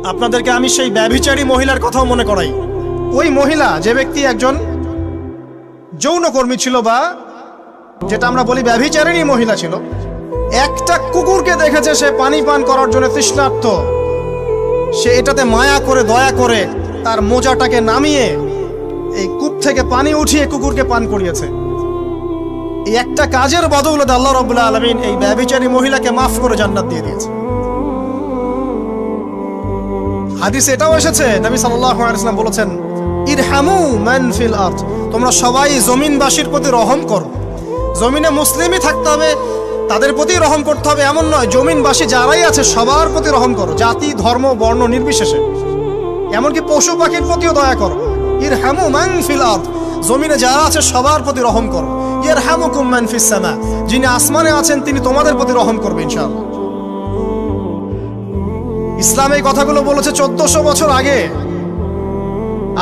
আপনাদেরকে আমি সেই ব্যভিচারী মহিলার কথাও মনে করাই। ওই মহিলা, যে ব্যক্তি একজন যৌনকর্মী ছিল, বা যেটা আমরা বলি ব্যভিচারিণী মহিলা ছিল, একটা কুকুরকে দেখেছে সে পানি পান করার জন্য তৃষ্ণার্ত, সে এটাতে মায়া করে দয়া করে তার মোজাটাকে নামিয়ে এই কূপ থেকে পানি উঠিয়ে কুকুরকে পান করিয়েছে। এই একটা কাজের বদৌলতে আল্লাহ রাব্বুল আলামিন এই ব্যভিচারী মহিলাকে মাফ করে জান্নাত দিয়ে দিয়েছে। হাদিসে এটাও এসেছে, নবী সাল্লাল্লাহু আলাইহি ওয়াসাল্লাম বলেছেন, ইরহামু মান ফিল আরদ, তোমরা সবাই জমিনবাসীর প্রতি রহম করো। জমিনে মুসলিমই থাকতে হবে, তাদের প্রতি রহম করতে হবে এমন নয়, জমিনবাসী যারাই আছে সবার প্রতি রহম করো, জাতি ধর্ম বর্ণ নির্বিশেষে। এমনকি পশু পাখির প্রতিও দয়া করো। ইরহামু মান ফিল আরদ, জমিনে যারা আছে সবার প্রতি রহম করো। ইয়ারহামুকুম মান ফিস সামা, যিনি আসমানে আছেন তিনি তোমাদের প্রতি রহম করবেন ইনশাআল্লাহ। ইসলাম এই কথাগুলো বলেছে 1400 বছর আগে।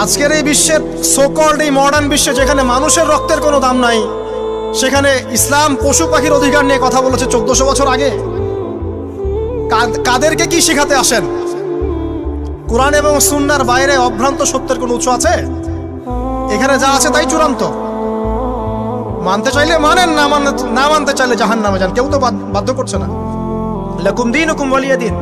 আজকের এই বিশ্বের সোকল্ড এই মডার্ন বিশ্বে, যেখানে মানুষের রক্তের কোনো দাম নাই, সেখানে ইসলাম পশু পাখির অধিকার নিয়ে কথা বলেছে 1400 বছর আগে। কাদেরকে কি শিখাতে আসেন? কোরআন এবং সুন্নাহর বাইরে অভ্রান্ত সত্যের কোনো উৎস আছে? এখানে যা আছে তাই চূড়ান্ত। মানতে চাইলে মানেন, না মানতে চাইলে জাহান্নামে যান, কেউ তো বাধ্য করছে না। লাকুম দীনুকুম ওয়ালিয়া দীন।